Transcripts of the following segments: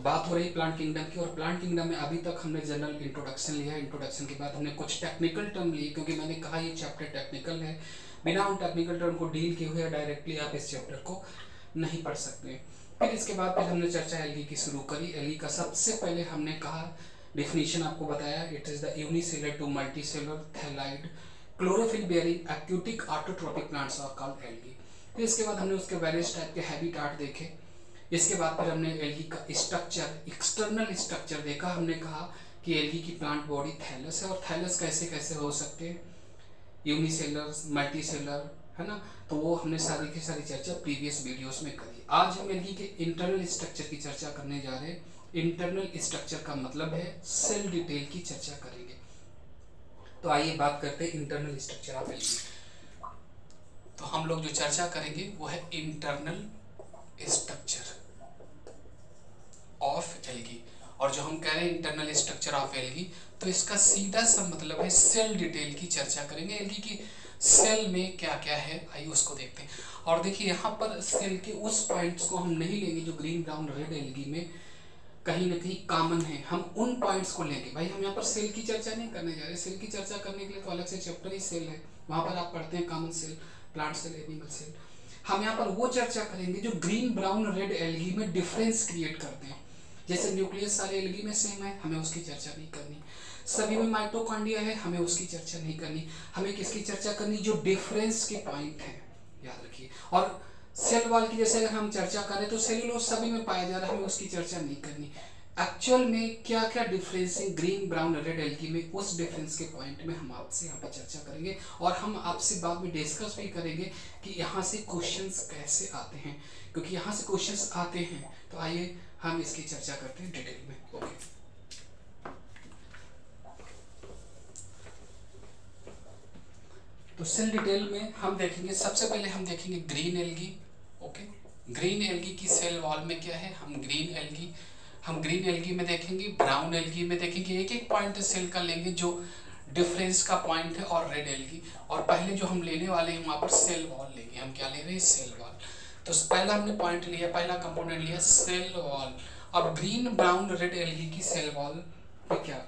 बात हो रही प्लांट किंगडम की, और प्लांट किंगडम में अभी तक हमने जनरल इंट्रोडक्शन लिया। इंट्रोडक्शन के बाद हमने कुछ टेक्निकल टर्म लिए, क्योंकि मैंने कहा ये चैप्टर टेक्निकल है, बिना उन टेक्निकल टर्म को डील किए हुए डायरेक्टली आप इस चैप्टर को नहीं पढ़ सकते। फिर इसके बाद फिर हमने चर्चा एल्गी की शुरू करी। एल्गी का सबसे पहले हमने कहा डिफिनीशन आपको बताया, it is the unicellular to multicellular thalloid chlorophyll bearing aquatic autotrophic plants are called algae. फिर इसके बाद हमने उसके वेरियस टाइप के हैबिटाट देखे। इसके बाद फिर हमने एल्गी का स्ट्रक्चर, एक्सटर्नल स्ट्रक्चर देखा। हमने कहा कि एल्गी की प्लांट बॉडी थैलस है, और थैलस कैसे कैसे हो सकते हैं, यूनिसेलुलर, मल्टीसेलुलर, है ना। तो वो हमने सारी की सारी चर्चा प्रीवियस वीडियोस में करी। आज हम एल्गी के इंटरनल स्ट्रक्चर की चर्चा करने जा रहे हैं। इंटरनल स्ट्रक्चर का मतलब है सेल डिटेल की चर्चा करेंगे। तो आइए बात करते हैं इंटरनल स्ट्रक्चर ऑफ एल्गी। तो हम लोग जो चर्चा करेंगे वो है इंटरनल स्ट्रक्चर ऑफ एल्गी। और जो हम कह रहे हैं इंटरनल स्ट्रक्चर ऑफ एल्गी, तो इसका सीधा सा मतलब है सेल डिटेल की चर्चा करेंगे। एल्गी की सेल में क्या क्या है, आइए उसको देखते हैं। और देखिए यहाँ पर सेल के उस पॉइंट्स को हम नहीं लेंगे जो ग्रीन ब्राउन रेड एल्गी में कहीं ना कहीं कॉमन है, हम उन पॉइंट्स को लेंगे। भाई हम यहाँ पर सेल की चर्चा नहीं करने जा रहे। सेल की चर्चा करने के लिए तो अलग से चैप्टर ही सेल है, वहां पर आप पढ़ते हैं common cell, plant cell, animal cell. हम यहाँ पर वो चर्चा करेंगे जो ग्रीन ब्राउन रेड एल्गी में डिफरेंस क्रिएट करते हैं। जैसे न्यूक्लियस सारे एल्गी में सेम है, हमें उसकी चर्चा नहीं करनी। सभी में माइटोकॉन्ड्रिया है, हमें उसकी चर्चा नहीं करनी। हमें किसकी चर्चा करनी, जो डिफरेंस के पॉइंट है, याद रखिए। और सेल वॉल की जैसे अगर हम चर्चा करें तो सेलुलोज सभी में पाया जा रहा है, हमें उसकी चर्चा नहीं करनी। एक्चुअल में क्या क्या डिफरेंस है ग्रीन ब्राउन रेड एल्गी में, उस डिफरेंस के पॉइंट में हम आपसे यहाँ पे चर्चा करेंगे। और हम आपसे बाद में डिस्कस भी करेंगे कि यहाँ से क्वेश्चंस कैसे आते हैं, क्योंकि यहाँ से क्वेश्चंस आते हैं। तो आइए हम इसकी चर्चा करते हैं डिटेल में। ओके, तो सेल डिटेल में हम देखेंगे, सबसे पहले हम देखेंगे green algae. Okay, green algae की सेल वॉल में क्या है, हम ग्रीन एल्गी में देखेंगे, ब्राउन एल्गी में देखेंगे। एक एक पॉइंट सेल का लेंगे जो डिफरेंस का पॉइंट है, और रेड एल्गी। और पहले जो हम लेने वाले हैं वहां पर सेल वॉल लेंगे। हम क्या ले रहे हैं, सेल वॉल। तो पहला हमने पॉइंट लिया, पहला कंपोनेंट लिया सेल वॉल। अब ग्रीन ब्राउन रेड एल्गी की सेल वॉल पे क्या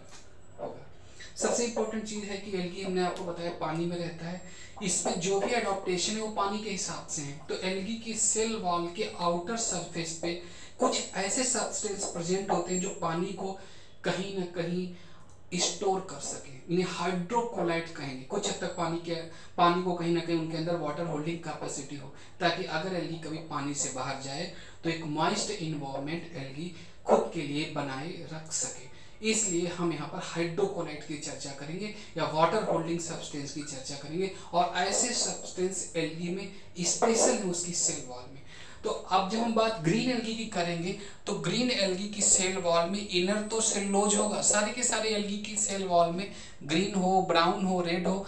होगा, सबसे इंपॉर्टेंट चीज है कि एल्गी हमने आपको बताया पानी में रहता है, इसमें जो भी एडॉप्टेशन है वो पानी के हिसाब से है। तो एल्गी की सेल वॉल के आउटर सरफेस पे कुछ ऐसे सब्सटेंस प्रेजेंट होते हैं जो पानी को कहीं ना कहीं स्टोर कर सके, इन्हें हाइड्रोकोलाइट कहेंगे। कुछ हद तक पानी को कहीं ना कहीं उनके अंदर वाटर होल्डिंग कैपेसिटी हो, ताकि अगर एल्गी कभी पानी से बाहर जाए तो एक मॉइस्ट इन्वायरमेंट एल्गी खुद के लिए बनाए रख सके। इसलिए हम यहाँ पर हाइड्रोकोलाइट की चर्चा करेंगे या वाटर होल्डिंग सब्सटेंस की चर्चा करेंगे। और ऐसे सब्सटेंस एल्गी में स्पेशल है उसकी सेल वॉल में। तो अब जब हम बात ग्रीन एल्गी की करेंगे, तो ग्रीन एल्गी की सेल वॉल में इनर तो सेलुलोज होगा, सारे के सारे एल्गी की सेल वॉल में ग्रीन हो, ब्राउन हो, रेड हो,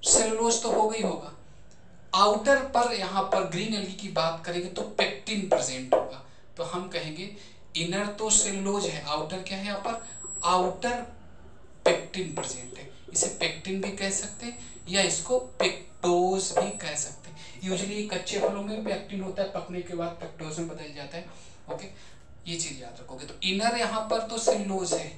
सेलुलोज तो होगा ही होगा। आउटर पर यहाँ पर ग्रीन एल्गी की बात करेंगे तो पेक्टिन प्रेजेंट होगा। तो हम कहेंगे इनर तो सेलुलोज है, आउटर क्या है, यहाँ पर आउटर पेक्टिन प्रेजेंट है। इसे पेक्टिन भी कह सकते हैं या इसको पेक्टोज भी कह सकते हैं। यूजुअली कच्चे फलों में पेक्टिन होता है, पकने के बाद पेक्टोज में बदल जाता है। ओके, ये चीज याद रखोगे। तो इनर यहाँ पर तो सेलुलोज है,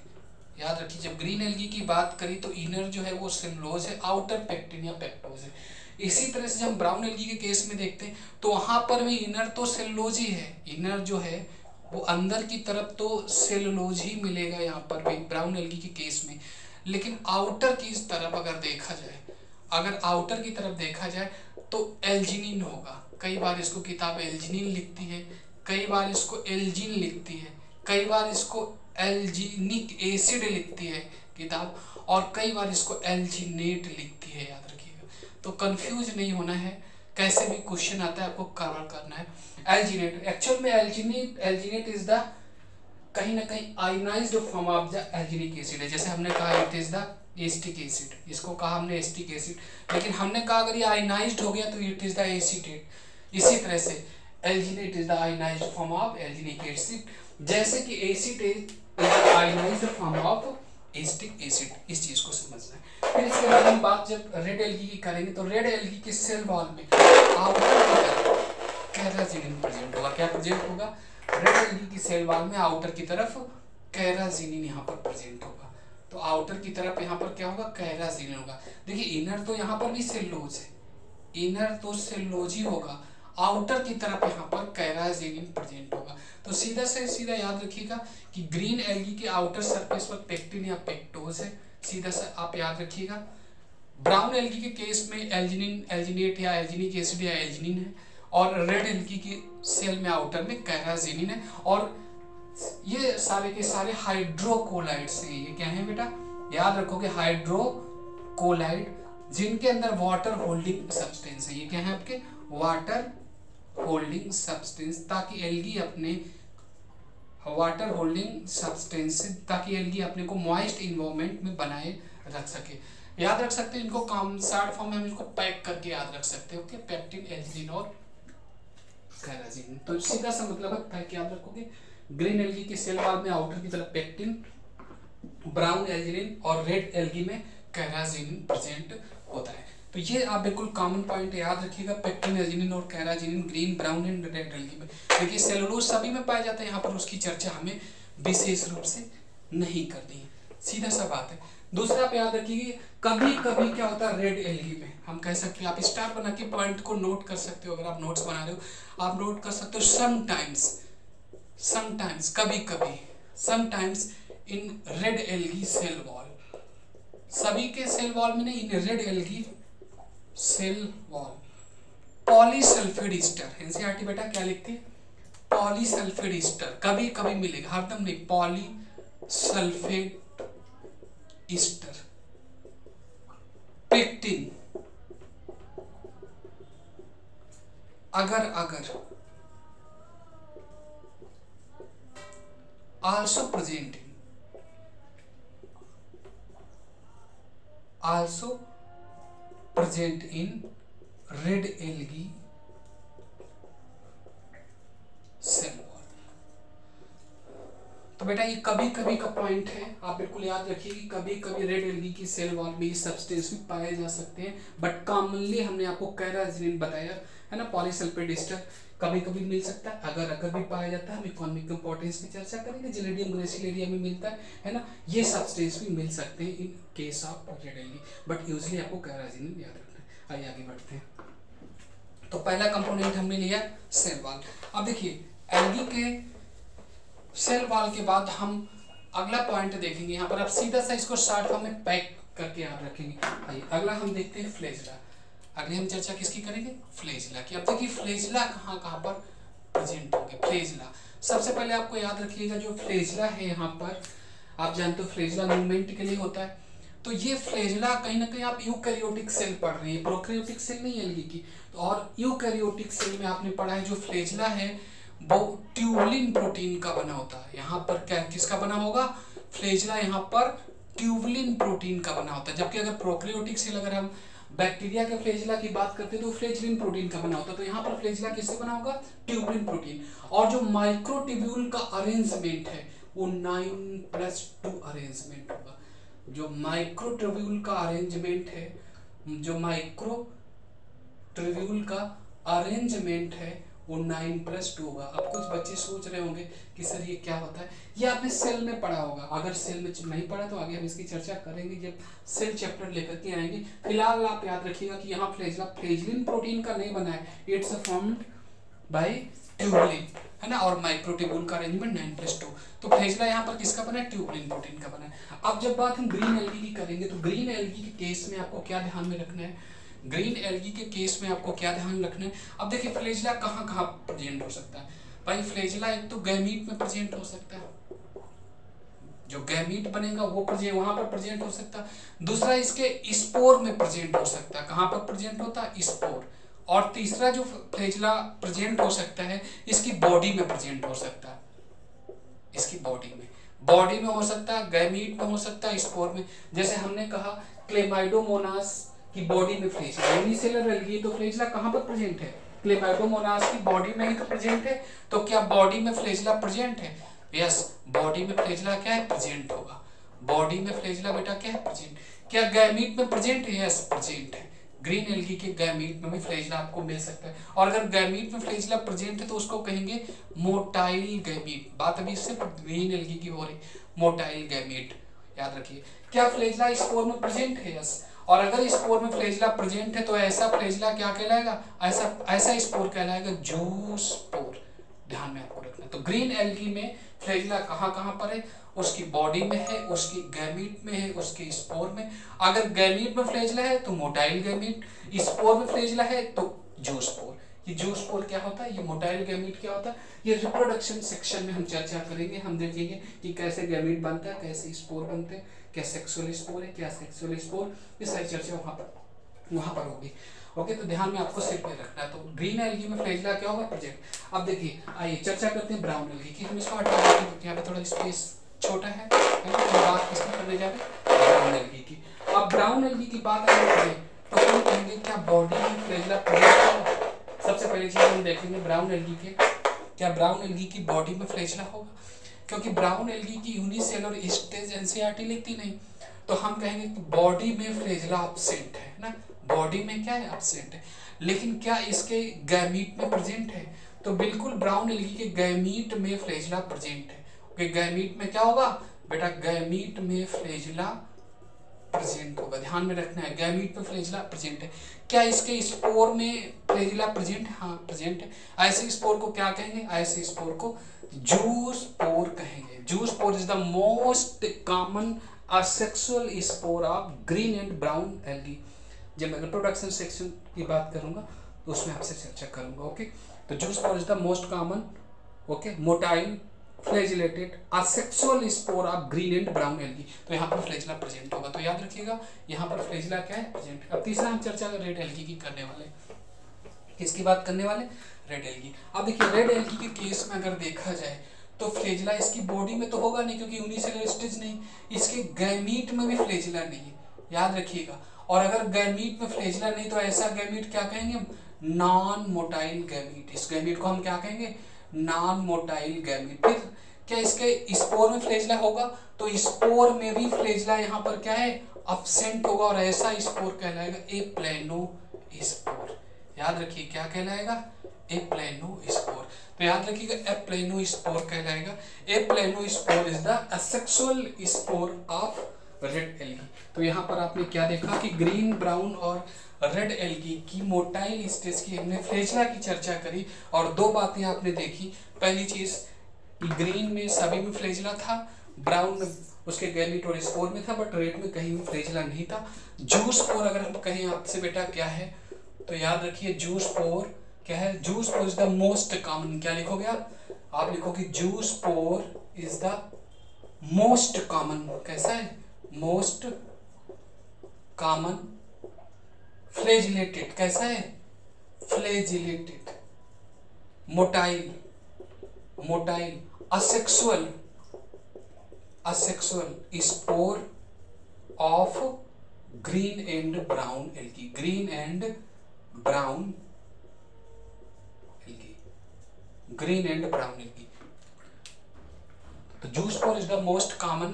याद रखिए। जब ग्रीन एल्गी की बात करी तो इनर जो है वो सेलुलोज है, आउटर पेक्टिन या पेक्टोज है। इसी तरह से जब हम ब्राउन एल्गी के केस में देखते हैं तो वहां पर भी इनर तो सेलुलोज ही है, इनर जो है वो अंदर की तरफ तो सेलुलोज ही मिलेगा यहाँ पर भी ब्राउन एल्गी के केस में। लेकिन आउटर की तरफ अगर देखा जाए, अगर आउटर की तरफ देखा जाए तो एल्जिनिन होगा। कई बार इसको किताब एल्जिनिन लिखती है, कई बार इसको एल्जिन लिखती है, कई बार इसको एल्जिनिक एसिड लिखती है किताब, और कई बार इसको एल्जिनेट लिखती है, याद रखिएगा। तो कंफ्यूज नहीं होना है, कैसे भी क्वेश्चन आता है आपको कवर करना है। एल्जिनेट, एक्चुअल में एल्जिनेट इज द कहीं ना कहीं ionized form of the alginic acid है। जैसे हमने कहा it is the acetic acid, इसको कहा हमने एसिटिक एसिड, लेकिन हमने कहा अगर ये आयनाइज्ड हो गया तो इट इज द एसीटेट। इसी तरह से alginate is the ionized form of alginic acid, जैसे कि acetate is the ionized form of acetic acid. इस चीज को समझना है। फिर इसके बाद हम बात जब रेड एल्गी की करेंगे तो रेड एल्गी के सेल वॉल में आउटर कैराटिन प्रेजेंट होगा। क्या प्रेजेंट होगा, रेड एल्गी की सेल वॉल में आउटर की तरफ कैराजिनिन यहाँ पर प्रेजेंट होगा। तो आउटर की तरफ यहाँ पर क्या होगा, कैराजिनिन होगा। देखिए इनर तो यहाँ पर भी सेलुलोज है, इनर तो सेलुलोज ही होगा, आउटर की तरफ यहाँ पर कैराजिनिन प्रेजेंट होगा। तो सीधा से सीधा याद रखिएगा कि ग्रीन एल्गी के आउटर सरफेस पर पेक्टिन या पेक्टोज है, सीधा से आप याद रखिएगा। ब्राउन एल्गी के केस में एल्जिनिन, एल्जिनेट या एल्जिनिक एसिड या एल्जिनिन है, और रेड एल्गी के सेल में आउटर में कैराजिनिन है। और ये सारे के सारे हाइड्रोकोलाइड्स हैं। ये क्या है बेटा, याद रखोगे, हाइड्रोकोलाइड जिनके अंदर वाटर होल्डिंग सब्सटेंस है। ये क्या है आपके, वाटर होल्डिंग सब्सटेंस, ताकि एल्गी अपने वाटर होल्डिंग सब्सटेंस, ताकि एल्गी अपने को मॉइस्ट इन्वायरमेंट में बनाए रख सके। याद रख सकते हैं इनको, कम शॉर्ट फॉर्म में हम इसको पैक करके याद रख सकते हैं। ओके, पेक्टिन, एल्जिनिन और कैराजिनिन। तो सीधा सा मतलब है पैक याद रखोगे, ग्रीन एल्गी की सेल वॉल में आउटर की तरफ पेक्टिन, ब्राउन एल्जिनिन और रेड एल्गी में कैराजिनिन प्रेजेंट होता है। तो ये आप बिल्कुल कॉमन पॉइंट याद रखिएगा, पेक्टिन, एल्जिनिन और carrageenan green, brown and red algae में। देखिए सेलुलोज सभी में पाया जाता है, यहाँ पर उसकी चर्चा हमें विशेष रूप से नहीं करनी है, सीधा सा बात है। दूसरा आप याद रखिए, कभी कभी क्या होता है रेड एल्गी में, हम कह सकते हैं, आप स्टार बना के पॉइंट को नोट कर सकते हो, अगर आप नोट्स बना रहे हो आप नोट कर सकते हो, समटाइम्स कभी कभी, sometimes in red algae cell wall, सभी के सेल वॉल में नहीं, in red algae cell wall polysulphate ester, NCERT बेटा क्या लिखती है, पॉलीसल्फेट ईस्टर, कभी कभी मिलेगा, हरदम नहीं, पॉलीसल्फेट ईस्टर, पेक्टिन, अगर also present in red algae cell wall। तो बेटा ये कभी कभी का पॉइंट है, आप बिल्कुल याद रखिए कि कभी कभी रेड एल्गी की सेल वॉल में ये सब्सटेंस भी पाए जा सकते हैं, बट कॉमनली हमने आपको कैराजिनिन बताया है ना, पॉलीसल्फेट ईस्टर कभी कभी मिल सकता है, अगर भी पाया जाता है। हम इकोनॉमिक इंपॉर्टेंस की चर्चा करेंगे, जिलेडियम ग्रेसिलेरिया में मिलता है ना, ये सब्सटेंस भी मिल सकते हैं in case of red algae, but usually आपको कैराजिनिन याद रखना है। आइए आगे बढ़ते हैं। तो पहला कंपोनेंट हमने लिया सेल वॉल। अब देखिए एल्गी के सेल वॉल के बाद हम अगला पॉइंट देखेंगे, यहाँ पर आप सीधा सा इसको शॉर्ट फॉर्म में पैक करके याद रखेंगे। आइए अगला हम देखते हैं फ्लैजिला। अगली हम चर्चा किसकी करेंगे, फ्लैजिला की। अब देखिए फ्लैजिला कहाँ पर प्रेजेंट होंगे। फ्लैजिला सबसे पहले आपको याद रखिएगा, जो फ्लैजिला है यहाँ पर आप जानते हो फ्लैजिला मूवमेंट के लिए होता है। तो ये फ्लैजिला कहीं ना कहीं आप यूकैरियोटिक सेल पढ़ रहे हैं, प्रोकैरियोटिक सेल नहीं है एल्गी की, तो और यूकैरियोटिक सेल में आपने पढ़ा है जो फ्लैजिला है वो ट्यूबुलिन प्रोटीन का बना होता है। यहाँ पर क्या किसका बना होगा, फ्लैजिला यहाँ पर ट्यूबुलिन प्रोटीन का बना होता है, जबकि अगर प्रोकैरियोटिक सेल, अगर हम बैक्टीरिया के फ्लैजिला की बात करते हैं तो फ्लैजिलिन प्रोटीन का बना होता है। तो यहाँ पर फ्लैजिला किससे बना होगा, ट्यूबुलिन प्रोटीन। और जो माइक्रोट्यूब्यूल का अरेंजमेंट है वो 9+2 अरेंजमेंट होगा। जो माइक्रोट्यूब्यूल का अरेंजमेंट है, जो माइक्रोट्यूब्यूल का अरेंजमेंट है वो 9+2 होगा। अब कुछ बच्चे सोच रहे होंगे कि सर ये क्या होता है, ये आपने सेल में पढ़ा होगा, अगर सेल में नहीं पढ़ा तो आगे हम इसकी चर्चा करेंगे जब सेल चैप्टर लेकर के आएंगे। फिलहाल आप याद रखिएगा कि यहाँ फ्लैजिला फ्लैजिलिन प्रोटीन का नहीं बना है, इट्स फॉर्म्ड बाय ट्यूबुलिन, है ना, और माइक्रोट्यूब्यूल का अरेंजमेंट 9+2। तो फ्लैजिला यहाँ पर किसका बना है, ट्यूबुलिन प्रोटीन का बना है। अब जब बात हम ग्रीन एल्गी की करेंगे तो ग्रीन एल्गी के केस में आपको क्या ध्यान में रखना है, ग्रीन एल्गी के केस में आपको क्या ध्यान रखना है। अब देखिए फ्लैजिला कहाँ प्रेजेंट हो सकता है भाई, फ्लैजिला एक तो गैमीट में प्रेजेंट हो सकता है, जो गैमीट बनेगा वो वहां पर प्रेजेंट हो सकता है। दूसरा इसके स्पोर में प्रेजेंट हो सकता है, कहाँ पर प्रेजेंट होता है, स्पोर। और तीसरा जो फ्लैजिला प्रेजेंट हो सकता है इसकी बॉडी में प्रेजेंट हो सकता है, इसकी बॉडी में हो सकता है, गैमीट में हो सकता है, स्पोर में। जैसे हमने कहा क्लेमाइडोमोनास की बॉडी में फ्लैजिला, यूनिसेलुलर एल्गी, तो फ्लैजिला कहाँ पर प्रेजेंट है, क्लेमाइडोमोनास की बॉडी में ही तो प्रेजेंट है। तो क्या बॉडी में फ्लैजिला प्रेजेंट है, यस, बॉडी में फ्लैजिला क्या है, प्रेजेंट होगा। बॉडी में फ्लैजिला बेटा क्या है, प्रेजेंट। क्या गैमीट में प्रेजेंट है, यस प्रेजेंट है, ग्रीन एल्गी के गैमीट में भी फ्लैजिला आपको मिल सकता है। और अगर गैमीट में फ्लैजिला प्रेजेंट है तो उसको कहेंगे मोटाइल गैमीट। बात अभी सिर्फ ग्रीन एल्गी की हो रही, मोटाइल गैमीट याद रखिए। क्या फ्लैजिला स्पोर में प्रेजेंट है? यस। और अगर स्पोर में फ्लैजिला प्रेजेंट है तो ऐसा फ्लैजिला क्या कहलाएगा? ऐसा स्पोर कहलाएगा जूस्पोर। ध्यान में आपको रखना। तो ग्रीन एल्गी में फ्लैजिला कहाँ पर है? उसकी बॉडी में है, उसकी गैमीट में है, उसके स्पोर में। अगर गैमीट में फ्लैजिला है तो मोटाइल गैमीट, स्पोर में फ्लैजिला है तो जूस्पोर। ये जूस्पोर क्या होता है? ये मोटाइल गैमीट क्या होता है? ये रिप्रोडक्शन सेक्शन में हम चर्चा करेंगे। हम देखेंगे कि कैसे गैमीट बनता है, कैसे स्पोर बनते हैं, क्या सेक्सुअल स्पोर है, क्या सेक्सुअल स्पोर, ये सारी चर्चा वहां पर होगी। ओके, तो ध्यान में आपको सिर्फ में रखना है। तो ग्रीन एल्गी में फ्लैजिला क्या होगा? प्रेजेंट। अब देखिए, आइए चर्चा करते हैं ब्राउन एल्गी की। हम इसको हटा देते हैं क्योंकि यहाँ पे थोड़ा स्पेस छोटा है। तो बात किसकी करने जा रहे हैं? ब्राउन एल्गी की। अब ब्राउन एल्गी की बात अगर करें तो हम कहेंगे क्या बॉडी में फ्लैजिला प्रेजेंट होगा? सबसे पहली चीज हम देखेंगे ब्राउन एल्गी के, क्या ब्राउन एल्गी की बॉडी में फ्लैजिला होगा? क्योंकि ब्राउन एल्गी की यूनिसेलुलर स्टेज एनसीईआरटी लिखती नहीं, तो हम कहेंगे कि बॉडी में फ्लैजिला एब्सेंट है ना। बॉडी में क्या है? एब्सेंट है। लेकिन क्या इसके गैमीट में प्रेजेंट है? तो बिल्कुल ब्राउन एल्गी के गैमीट में फ्लैजिला प्रेजेंट है। ओके, गैमीट में क्या होगा बेटा? गैमीट में फ्लैजिला प्रेजेंट होगा। ध्यान में रखना है, गैमीट में फ्लैजिला प्रेजेंट है। क्या इसके स्पोर में फ्लैजिला प्रेजेंट है? हाँ प्रेजेंट है। ऐसे स्पोर को क्या कहेंगे? ऐसे स्पोर को जूस्पोर कहेंगे। Zoospore is the most common asexual spore of green and brown algae. जब मैं रिप्रोडक्शन सेक्शन की बात करूंगा तो उसमें आपसे चर्चा करूंगा। ओके, तो zoospore is the most common okay motile flagellated asexual spore of green and brown algae. तो यहाँ पर फ्लैजिला प्रेजेंट होगा। तो याद रखिएगा यहाँ पर फ्लैजिला क्या है? प्रेजेंट। अब तीसरा हम चर्चा रेड एल्गी की करने वाले। किसकी बात करने वाले? Red algae. अब देखिए, रेड एल्गी के केस में अगर देखा जाए तो फ्लैजिला इसकी बॉडी में तो होगा नहीं क्योंकि यूनिसेलुलर स्टेज नहीं, इसके गैमीट में भी फ्लैजिला नहीं है, याद रखिएगा। और अगर गैमीट में फ्लैजिला नहीं तो ऐसा गैमीट क्या कहेंगे? Non motile gamete. इस गैमीट को हम क्या कहेंगे? Non motile gamete. फिर क्या इसके स्पोर में फ्लैजिला होगा? तो स्पोर में भी फ्लैजिला यहाँ पर क्या है? एब्सेंट होगा। और ऐसा स्पोर कहलाएगा एप्लेनो स्पोर। याद रखिए क्या कहलाएगा? Aplanospore. तो याद रखिएगा एप्लेनो स्पोर कहलाएगा। Aplanospore is the asexual spore of red algae. तो यहाँ पर आपने क्या देखा कि ग्रीन, ब्राउन और रेड एल्गी की मोटाइल स्टेज की हमने फ्लैजिला की चर्चा करी। और दो बातें आपने देखी। पहली चीज, ग्रीन में सभी में फ्लैजिला था, ब्राउन में उसके गैमीट और स्पोर में था, बट रेड में कहीं भी फ्लैजिला नहीं था। जूस्पोर अगर हम कहें आपसे बेटा क्या है तो याद रखिए जूस्पोर क्या है? Zoospore is the most common. क्या लिखोगे आप लिखोगे zoospore is the most common. कैसा है? Most common flagellated. कैसा है? Flagellated motile asexual spore of green and brown algae. Green and brown algae. तो zoospore is the most common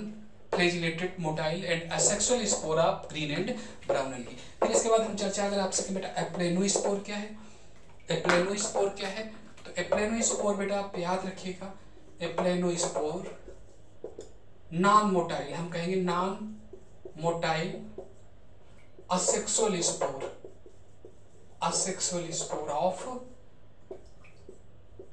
flagellated motile and asexual spore of green and brown algae. फिर इसके बाद हम चर्चा अगर आपसे कि बेटा एप्लेनो स्पोर क्या है? एप्लेनो स्पोर क्या है? तो एप्लेनो स्पोर बेटा आप याद रखिएगा, एप्लेनो स्पोर नॉन मोटाइल, हम कहेंगे non motile asexual spore of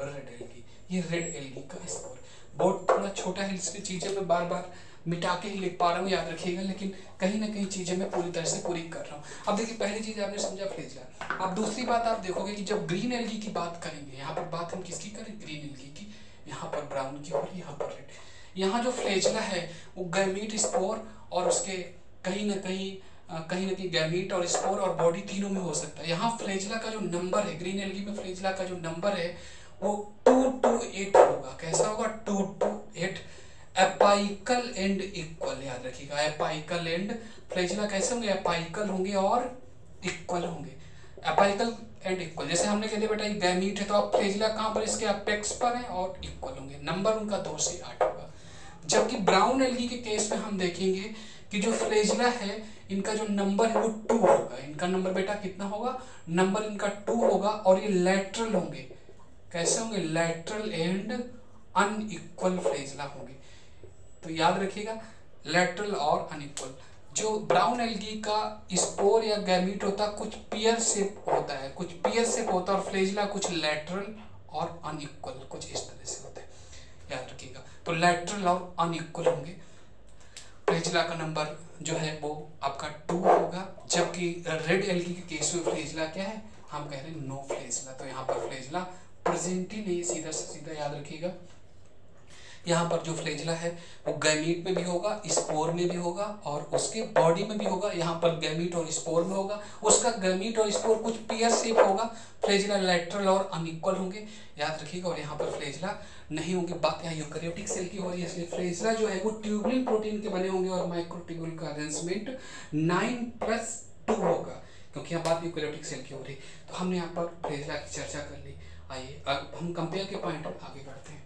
red algae. ये रेड एल्गी का स्पोर बहुत थोड़ा छोटा है, इसलिए चीजें मैं बार बार मिटा के ही लिख पा रहा हूँ, याद रखिएगा। लेकिन कहीं ना कहीं चीजें मैं पूरी तरह से पूरी कर रहा हूँ। अब देखिए, पहली चीज आपने समझा फ्लैजिला। अब दूसरी बात आप देखोगे कि जब ग्रीन एल्गी की बात करेंगे, यहाँ पर बात हम किसकी करें? ग्रीन एल्गी की। यहाँ पर ब्राउन की और यहाँ पर रेड। यहाँ जो फ्लैजिला है वो गैमीट, स्पोर और उसके कहीं ना कहीं गैमीट और स्पोर और बॉडी तीनों में हो सकता है। यहाँ फ्लैजिला का जो नंबर है, ग्रीन एल्गी में फ्लैजिला का जो नंबर है वो 2 to 8 होगा। कैसा होगा? 2 to 8 एपाइकल एंड इक्वल। याद रखिएगा एपाइकल एंड फ्लैजिला कैसे होंगे? एपाइकल होंगे और इक्वल होंगे। एपाइकल एंड इक्वल, जैसे हमने कह दिया बेटा गैमीट है तो आप फ्लैजिला कहाँ पर? इसके अपेक्स पर है और इक्वल होंगे। नंबर उनका 2 से 8 होगा। जबकि ब्राउन एल्गी के केस में हम देखेंगे कि जो फ्लैजिला है इनका जो नंबर है वो 2 होगा। इनका नंबर बेटा कितना होगा, नंबर इनका 2 होगा, और ये लैटरल होंगे। कैसे होंगे, लैटरल एंड अनइक्वल फ्लैजिला होंगे। तो याद रखिएगा लैटरल और अनइक्वल। जो ब्राउन एल्गी का स्पोर या गैमीट होता है कुछ पियर शेप होता है, कुछ पियर शेप होता है, और फ्लैजिला कुछ लैटरल और अनइक्वल कुछ इस तरह से होता है, याद रखिएगा। तो लैटरल और अनइक्वल होंगे। फ्लैजिला का नंबर जो है वो आपका 2 होगा, जबकि रेड एल्गी के केस में फ्लैजिला क्या है, हम कह रहे हैं नो फ्लैजिला। तो यहाँ पर फ्लैजिला प्रेजेंट ही नहीं, सीधा से सीधा याद रखिएगा। यहाँ पर जो फ्लैजिला है वो गैमीट में भी होगा, स्पोर में भी होगा, और उसके बॉडी में भी होगा। यहाँ पर गैमीट और स्पोर में होगा, उसका गैमीट और स्पोर कुछ पियर शेप होगा। फ्लैजिला लैटरल और अनइक्वल होंगे, याद रखिएगा। और यहाँ पर फ्लैजिला नहीं होंगे। बात यहाँ यूकैरियोटिक सेल की हो रही है, इसलिए फ्लैजिला जो है वो ट्यूबुलिन प्रोटीन के बने होंगे, और माइक्रोट्यूब्यूल का अरेंजमेंट 9+2 होगा, क्योंकि यहाँ बात यूकैरियोटिक सेल की हो रही। तो हमने यहाँ पर फ्लैजिला की चर्चा कर ली। आइए अब हम कंपेयर के पॉइंट आगे बढ़ते हैं।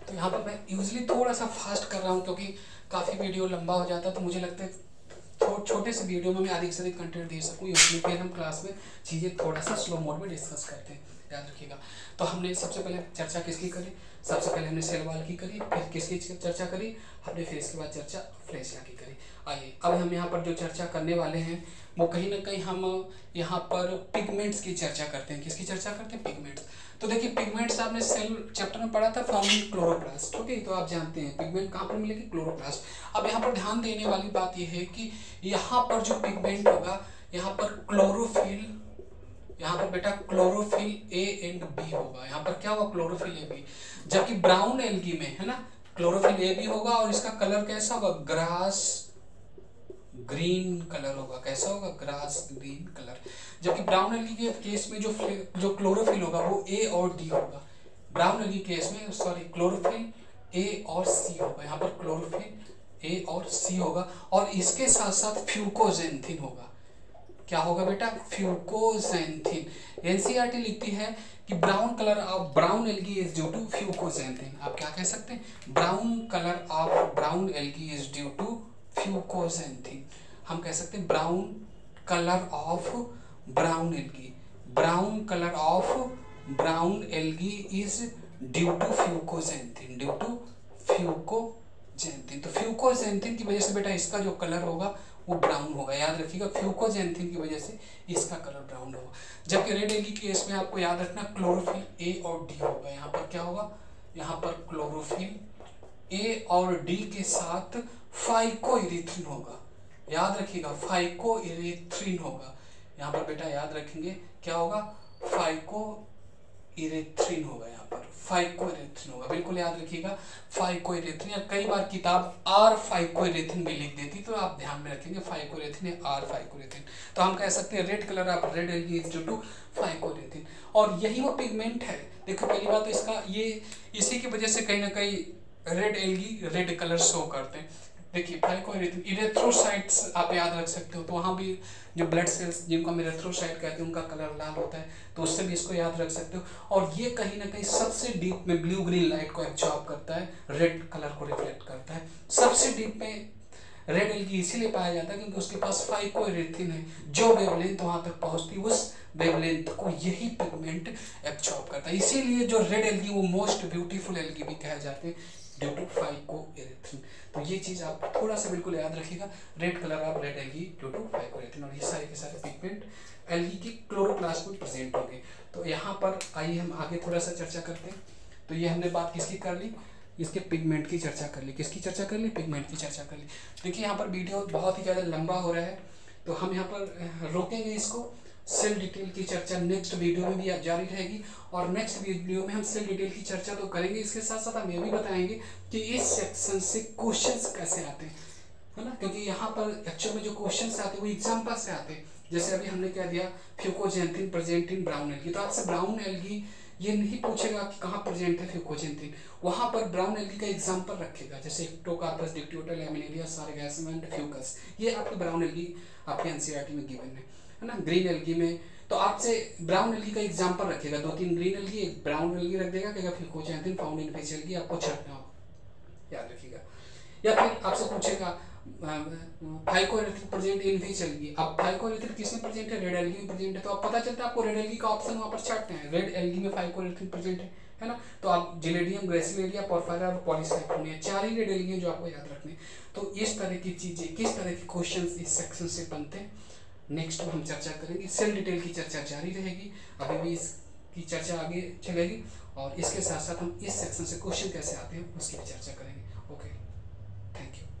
तो यहाँ पर मैं यूजली थोड़ा सा फास्ट कर रहा हूँ, क्योंकि काफ़ी वीडियो लंबा हो जाता है, तो मुझे लगता है छोटे से वीडियो में मैं अधिक से अधिक कंटेंट दे सकूँ, इसलिए फिर हम क्लास में चीज़ें थोड़ा सा स्लो मोड में डिस्कस करते हैं, याद रखिएगा। तो हमने सबसे पहले चर्चा किसकी करी, सबसे पहले हमने सेल वॉल की करी, फिर किसकी चर्चा करी हमने, फिर इसके बाद चर्चा फ्लैजिला की करी। आइए अब हम यहाँ पर जो चर्चा करने वाले हैं वो कहीं ना कहीं हम यहाँ पर पिगमेंट्स की चर्चा करते हैं। किसकी चर्चा करते हैं, पिगमेंट्स। तो देखिए पिगमेंट्स आपने सेल चैप्टर में पढ़ा था, फाउंड इन क्लोरोप्लास्ट, ओके। तो आप जानते हैं पिगमेंट कहाँ पर मिलेगी, क्लोरोप्लास्ट। अब यहाँ पर ध्यान देने वाली बात यह है कि यहाँ पर जो पिगमेंट होगा, यहाँ पर क्लोरोफिल, यहाँ पर बेटा क्लोरोफिल ए एंड बी होगा। यहाँ पर क्या होगा, क्लोरोफिल ए बी। जबकि ब्राउन एल्गी में है ना क्लोरोफिल ए बी होगा, और इसका कलर कैसा होगा, ग्रास ग्रीन कलर होगा। कैसा होगा, ग्रास ग्रीन कलर। जबकि ब्राउन एल्गी के केस में जो क्लोरोफिल होगा वो ए और डी होगा। ब्राउन एल्गी केस में सॉरी क्लोरोफिल ए और सी होगा। यहाँ पर क्लोरोफिल ए और सी होगा, और इसके साथ साथ फ्यूकोजेंथिन होगा। क्या होगा बेटा, फ्यूकोजेंथिन। एनसीईआरटी लिखती है कि brown colour of brown algae is due to fucoxanthin. आप क्या कह सकते हैं, brown colour of brown algae is due to fucoxanthin. हम कह सकते हैं brown colour of brown algae, brown colour of brown algae is due to fucoxanthin, due to fucoxanthin. तो फ्यूकोजेंथिन की वजह से बेटा इसका जो कलर होगा वो ब्राउन होगा, याद रखिएगा। फ्यूकोजेंथिन की वजह से इसका कलर ब्राउन होगा। जबकि रेड एल्गी के केस में आपको याद रखना क्लोरोफिल ए और डी होगा। यहाँ पर क्या होगा, यहाँ पर क्लोरोफिल ए और डी के साथ फाइकोइरिथ्रिन होगा, याद रखिएगा, फाइकोइरिथ्रिन होगा। यहाँ पर बेटा याद रखेंगे क्या होगा, फाइकोइरिथ्रिन होगा। यहाँ पर फाइकोइरिथ्रिन होगा, बिल्कुल याद रखिएगा, फाइकोइरिथ्रिन। कई बार किताब आर फाइकोइरिथ्रिन भी लिख देती, तो आप ध्यान में रखेंगे फाइकोइरिथ्रिन आर फाइकोइरिथ्रिन। तो हम कह सकते हैं red colour of red algae is due to phycoerythrin. और यही वो पिगमेंट है। देखो पहली बात तो इसका ये इसी की वजह से कहीं ना कहीं red algae red colour show करते हैं। देखिए फाइकोइरिथ्रिन, इरेथ्रोसाइट्स आप याद रख सकते हो, तो वहाँ भी जो ब्लड सेल्स जिनको हम इरेथ्रोसाइट कहते हैं उनका कलर लाल होता है, तो उससे भी इसको याद रख सकते हो। और ये कहीं ना कहीं सबसे डीप में ब्लू ग्रीन लाइट को एब्जॉर्ब करता है, रेड कलर को रिफ्लेक्ट करता है। सबसे डीप में रेड एल्गी इसीलिए पाया जाता है क्योंकि उसके पास फाइकोइरिथ्रिन है, जो वेवलेंथ वहां तक पहुंचती है उस वेवलेंथ को यही पिगमेंट एब्जॉर्ब करता है। इसीलिए जो रेड एल्गी वो मोस्ट ब्यूटीफुल एल्गी भी कहे जाते हैं, ड्यू टू फाइकोइरिथ्रिन। तो ये चीज आप थोड़ा सा बिल्कुल याद रखिएगा, red colour of red algae due to phycoerythrin. और ये सारे के सारे पिगमेंट एल्गी की क्लोरोप्लास्ट में प्रेजेंट होंगे। तो यहाँ पर आइए हम आगे थोड़ा सा चर्चा करते हैं। तो ये हमने बात किसकी कर ली, इसके पिगमेंट की चर्चा कर ली। किसकी चर्चा कर ली, पिगमेंट की चर्चा कर ली। देखिए यहाँ पर वीडियो बहुत ही ज़्यादा लंबा हो रहा है, तो हम यहाँ पर रोकेंगे इसको। सेल डिटेल की चर्चा नेक्स्ट वीडियो में भी जारी रहेगी, और नेक्स्ट वीडियो में हम सेल डिटेल की चर्चा तो करेंगे, इसके साथ साथ हम ये भी बताएंगे कि इस सेक्शन से क्वेश्चंस कैसे आते हैं, है ना। क्योंकि यहाँ पर एक्चुअल में जो क्वेश्चंस आते हैं वो एग्जाम्पल से आते हैं। जैसे अभी हमने क्या दिया, fucoxanthin present in brown algae, तो आपसे ब्राउन एल्गी ये नहीं पूछेगा कि कहाँ प्रेजेंट है फ्यूकोजेंथिन, वहाँ पर ब्राउन एल्गी का एग्जाम्पल रखेगा, जैसे Ectocarpus, Dictyota, Laminaria, Sargassum and Fucus. ये आपके ब्राउन एल्गी आपके एनसीईआरटी में गिवन है ना। ग्रीन एल्गी में तो आपसे ब्राउन एल्गी का एग्जांपल रखेगा, 2-3 ग्रीन एल्गी, एक ब्राउन एल्गी रख देगा, कहेगा फिकोचैंथिन फाउंड इन फिश एल्गी, आपको छांटना हो, याद रखिएगा। या फिर आपसे पूछेगा phycoerythrin present in fish algae, अब फाइकोएरिथ्रिन किसमें प्रेजेंट है, रेड एल्गी में प्रेजेंट है, तो अब पता चलता है आपको रेड एल्गी का ऑप्शन वहां पर छांटना है, रेड एल्गी में फाइकोएरिथ्रिन प्रेजेंट है ना। तो आप जिलेडियम, ग्रेसिलेरिया, पोरफायरा और पॉलीसाइक्लोनिया, 4 ही रेड एल्गी हैं जो आपको याद रखने हैं। तो इस तरह की चीजें, किस तरह के क्वेश्चंस इस सेक्शन से बनते हैं, नेक्स्ट हम चर्चा करेंगे। सेल डिटेल की चर्चा जारी रहेगी, अभी भी इसकी चर्चा आगे चलेगी, और इसके साथ साथ हम इस सेक्शन से क्वेश्चन कैसे आते हैं उसकी भी चर्चा करेंगे। Okay, thank you.